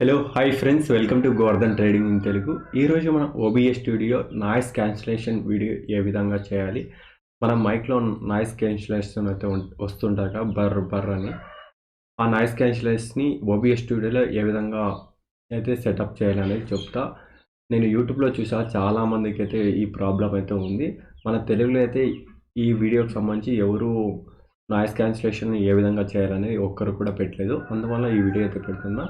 Hello hi friends, welcome to Govardhan trading in Telugu. ఈరోజు మనం OBS studio noise cancellation video ఏ విధంగా చేయాలి, మన మైక్లో నాయిస్ క్యాన్సిలేషన్ అయితే వస్తుంటాక బర్ర బర్ర అని ఆ నాయిస్ క్యాన్సిలేషన్ని ఓబిఎస్ స్టూడియోలో ఏ విధంగా అయితే సెటప్ చేయాలనేది చెప్తా. నేను యూట్యూబ్లో చూసా, చాలామందికి అయితే ఈ ప్రాబ్లం అయితే ఉంది. మన తెలుగులో అయితే ఈ వీడియోకి సంబంధించి ఎవరు నాయిస్ క్యాన్సిలేషన్ ఏ విధంగా చేయాలనేది ఒక్కరు కూడా పెట్టలేదు. అందువల్ల ఈ వీడియో అయితే పెడుతున్నా.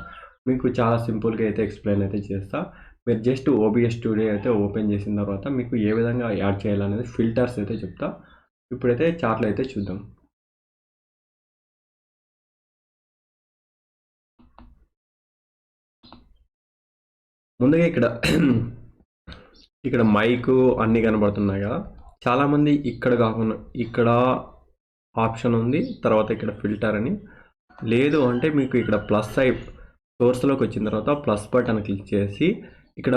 మీకు చాలా సింపుల్గా అయితే ఎక్స్ప్లెయిన్ అయితే చేస్తా. మీరు జస్ట్ ఓబిఎస్ స్టూడియో అయితే ఓపెన్ చేసిన తర్వాత మీకు ఏ విధంగా యాడ్ చేయాలనేది ఫిల్టర్స్ అయితే చెప్తా. ఇప్పుడైతే చార్ట్లో అయితే చూద్దాం. ముందుగా ఇక్కడ మైకు అన్నీ కనబడుతున్నాయి కదా. చాలామంది ఇక్కడ కాకుండా ఇక్కడ ఆప్షన్ ఉంది, తర్వాత ఇక్కడ ఫిల్టర్ అని. లేదు అంటే మీకు ఇక్కడ ప్లస్ సోర్స్లోకి వచ్చిన తర్వాత ప్లస్ బటన్ క్లిక్ చేసి ఇక్కడ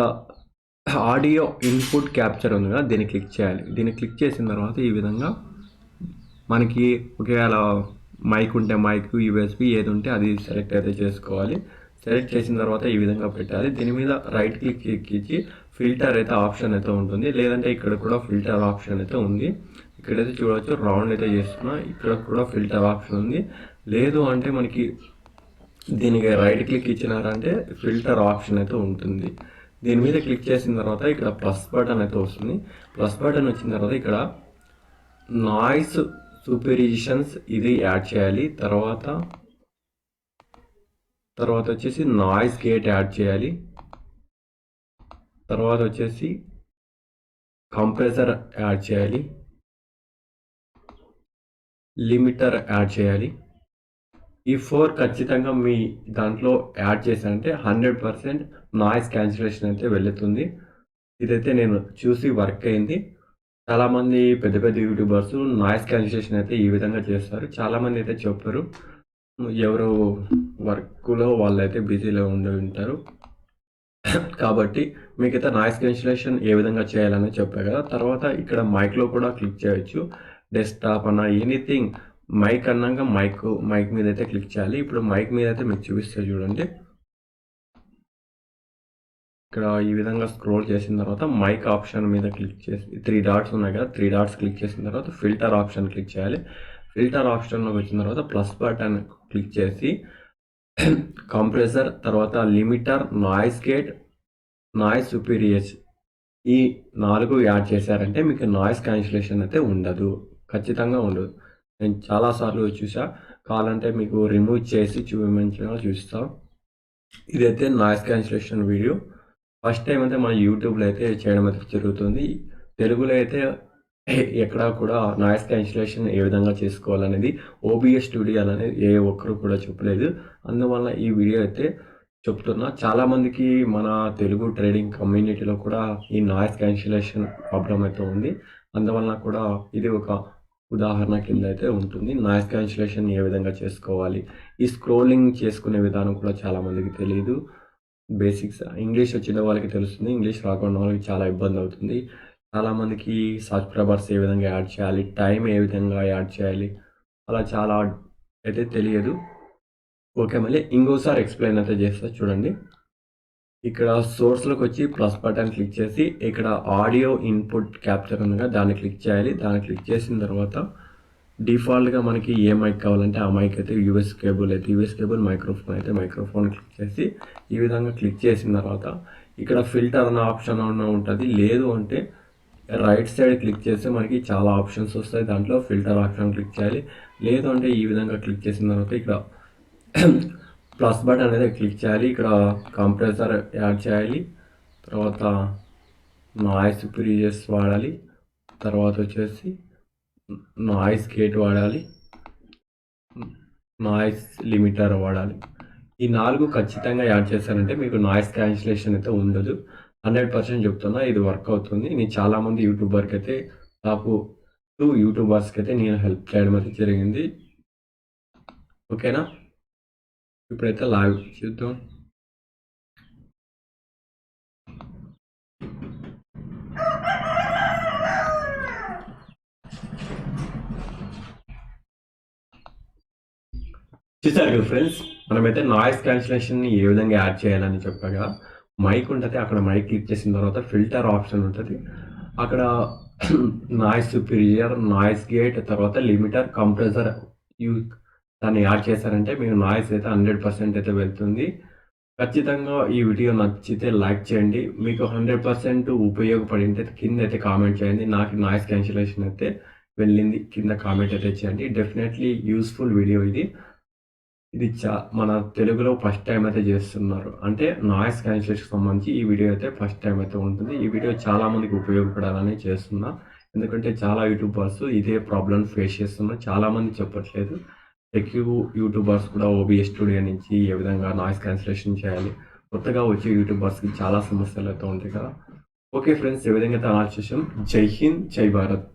ఆడియో ఇన్పుట్ క్యాప్చర్ ఉంది కదా, దీన్ని క్లిక్ చేయాలి. దీన్ని క్లిక్ చేసిన తర్వాత ఈ విధంగా మనకి ఒకవేళ మైక్ ఉంటే మైక్, యూఎస్బి ఏది ఉంటే అది సెలెక్ట్ అయితే చేసుకోవాలి. సెలెక్ట్ చేసిన తర్వాత ఈ విధంగా పెట్టాలి. దీని మీద రైట్ క్లిక్ ఇచ్చి ఫిల్టర్ అయితే ఆప్షన్ అయితే ఉంటుంది. లేదంటే ఇక్కడ కూడా ఫిల్టర్ ఆప్షన్ అయితే ఉంది. ఇక్కడైతే చూడవచ్చు, రౌండ్ అయితే చేస్తున్నా. ఇక్కడ కూడా ఫిల్టర్ ఆప్షన్ ఉంది. లేదు అంటే మనకి దీనికి రైట్ క్లిక్ ఇచ్చినారంటే ఫిల్టర్ ఆప్షన్ అయితే ఉంటుంది. దీని మీద క్లిక్ చేసిన తర్వాత ఇక్కడ ప్లస్ బటన్ అయితే వస్తుంది. ప్లస్ బటన్ వచ్చిన తర్వాత ఇక్కడ నాయిస్ సూపరిజన్స్ ఇది యాడ్ చేయాలి. తర్వాత వచ్చేసి నాయిస్ గేట్ యాడ్ చేయాలి. తర్వాత వచ్చేసి కంప్రెసర్ యాడ్ చేయాలి. లిమిటర్ యాడ్ చేయాలి. ఈ 4 ఖచ్చితంగా మీ దాంట్లో యాడ్ చేశానంటే 100% నాయిస్ క్యాన్సిలేషన్ అయితే వెళుతుంది. ఇదైతే నేను చూసి వర్క్ అయింది. చాలామంది పెద్ద పెద్ద యూట్యూబర్స్ నాయిస్ క్యాన్సిలేషన్ అయితే ఈ విధంగా చేస్తారు. చాలామంది అయితే చెప్పారు, ఎవరు వర్క్లో వాళ్ళైతే బిజీలో ఉండి ఉంటారు. కాబట్టి మీకైతే నాయిస్ క్యాన్సిలేషన్ ఏ విధంగా చేయాలని చెప్పారు కదా. తర్వాత ఇక్కడ మైక్లో కూడా క్లిక్ చేయొచ్చు. డెస్క్టాప్ అన్న ఎనీథింగ్, మైక్ అన్నాక మైక్ మీద అయితే క్లిక్ చేయాలి. ఇప్పుడు మైక్ మీద అయితే మీకు చూపిస్తే చూడండి. ఇక్కడ ఈ విధంగా స్క్రోల్ చేసిన తర్వాత మైక్ ఆప్షన్ మీద క్లిక్ చేసి 3 డాట్స్ ఉన్నాయి కదా, 3 డాట్స్ క్లిక్ చేసిన తర్వాత ఫిల్టర్ ఆప్షన్ క్లిక్ చేయాలి. ఫిల్టర్ ఆప్షన్లోకి వచ్చిన తర్వాత ప్లస్ బటన్ క్లిక్ చేసి కంప్రెసర్, తర్వాత limiter, noise gate, noise superiors ఈ 4 యాడ్ చేశారంటే మీకు నాయిస్ క్యాన్సిలేషన్ అయితే ఉండదు, ఖచ్చితంగా ఉండదు. నేను చాలాసార్లు చూసా. కావాలంటే మీకు రిమూవ్ చేసి చూపిస్తాం. ఇదైతే noise cancellation video. First time అయితే మన యూట్యూబ్లో అయితే చేయడం అయితే జరుగుతుంది. తెలుగులో అయితే ఎక్కడా కూడా నాయిస్ క్యాన్సిలేషన్ ఏ విధంగా చేసుకోవాలనేది ఓబిఎస్ స్టూడియో అనేది ఏ ఒక్కరు కూడా చెప్పలేదు. అందువల్ల ఈ వీడియో అయితే చెప్తున్నా. చాలామందికి మన తెలుగు ట్రేడింగ్ కమ్యూనిటీలో కూడా ఈ నాయిస్ క్యాన్సిలేషన్ ప్రాబ్లం అయితే ఉంది. అందువల్ల కూడా ఇది ఒక ఉదాహరణ కింద అయితే ఉంటుంది. నాయిస్ క్యాన్సిలేషన్ ఏ విధంగా చేసుకోవాలి, ఈ స్క్రోలింగ్ చేసుకునే విధానం కూడా చాలామందికి తెలియదు. బేసిక్స్ ఇంగ్లీష్ వచ్చిన వాళ్ళకి తెలుస్తుంది, ఇంగ్లీష్ రాకుండా వాళ్ళకి చాలా ఇబ్బంది అవుతుంది. చాలామందికి సబ్స్క్రైబర్స్ ఏ విధంగా యాడ్ చేయాలి, టైం ఏ విధంగా యాడ్ చేయాలి, అలా చాలా అయితే తెలియదు. ఓకే, మళ్ళీ ఇంకోసారి ఎక్స్ప్లెయిన్ అయితే చేస్తా చూడండి. ఇక్కడ సోర్స్లోకి వచ్చి ప్లస్ బటన్ క్లిక్ చేసి ఇక్కడ ఆడియో ఇన్పుట్ క్యాప్చర్ ఉందిగా, దాన్ని క్లిక్ చేయాలి. దాన్ని క్లిక్ చేసిన తర్వాత డిఫాల్ట్గా మనకి ఏ మైక్ కావాలంటే ఆ మైక్ అయితే యూఎస్ కేబుల్, మైక్రోఫోన్ అయితే మైక్రోఫోన్ క్లిక్ చేసి ఈ విధంగా క్లిక్ చేసిన తర్వాత ఇక్కడ ఫిల్టర్ అన్న ఆప్షన్ అన్న ఉంటుంది. లేదు అంటే రైట్ సైడ్ క్లిక్ చేస్తే మనకి చాలా ఆప్షన్స్ వస్తాయి. దాంట్లో ఫిల్టర్ ఆప్షన్ క్లిక్ చేయాలి. లేదు అంటే ఈ విధంగా క్లిక్ చేసిన తర్వాత ఇక్కడ ప్లస్ బటన్ అనేది క్లిక్ చేయాలి. ఇక్కడ కంప్రెసర్ యాడ్ చేయాలి. తర్వాత నాయిస్ ప్రీజెస్ వాడాలి. తర్వాత వచ్చేసి నాయిస్ గేట్ వాడాలి. నాయిస్ లిమిటర్ వాడాలి. ఈ 4 ఖచ్చితంగా యాడ్ చేశారంటే మీకు నాయిస్ క్యాన్సిలేషన్ అయితే ఉండదు. 100% చెప్తున్నా, ఇది వర్క్ అవుతుంది. నేను చాలామంది యూట్యూబర్కి అయితే టాప్ 2 యూట్యూబర్స్కి అయితే నేను హెల్ప్ చేయడం అయితే జరిగింది. ఓకేనా, ఇప్పుడైతే లైవ్ చూద్దాం. చూసారు కదా ఫ్రెండ్స్, మనమైతే నాయిస్ క్యాన్సిలేషన్‌ని ఏ విధంగా యాడ్ చేయాలని చెప్పగా, మైక్ ఉంటది. అక్కడ మైక్ క్లిక్ చేసిన తర్వాత ఫిల్టర్ ఆప్షన్ ఉంటది. అక్కడ నాయిస్ సుపీరియర్, నాయిస్ గేట్, తర్వాత లిమిటర్, కంప్రెసర్ యూ దాన్ని యాడ్ చేశారంటే మీకు నాయిస్ అయితే 100% అయితే వెళ్తుంది. ఖచ్చితంగా ఈ వీడియో నచ్చితే లైక్ చేయండి. మీకు 100% ఉపయోగపడింటే కిందైతే కామెంట్ చేయండి. నాకు నాయిస్ క్యాన్సిలేషన్ అయితే వెళ్ళింది. కింద కామెంట్ అయితే చేయండి. డెఫినైట్‌లీ యూజ్‌ఫుల్ వీడియో ఇది. ఇది మన తెలుగులో ఫస్ట్ టైమ్ అయితే చేస్తున్నారు. అంటే నాయిస్ క్యాన్సిలేషన్‌కి సంబంధించి ఈ వీడియో అయితే ఫస్ట్ టైమ్ అయితే ఉంటుంది. ఈ వీడియో చాలా మందికి ఉపయోగపడాలని చేస్తున్నా. ఎందుకంటే చాలా యూట్యూబర్స్ ఇదే ప్రాబ్లమ్ ఫేస్ చేస్తున్నారు. చాలామంది చెప్పట్లేదు. ఎక్కువ యూట్యూబర్స్ కూడా ఓబీఎస్ స్టూడియో నుంచి ఏ విధంగా నాయిస్ క్యాన్సిలేషన్ చేయాలి. కొత్తగా వచ్చే యూట్యూబర్స్‌కి చాలా సమస్యలైతే ఉంటాయి కదా! ఓకే ఫ్రెండ్స్, ఈ విధంగా అయితే అనాలిసిస్ చేసాం. జై హింద్, జై భారత్.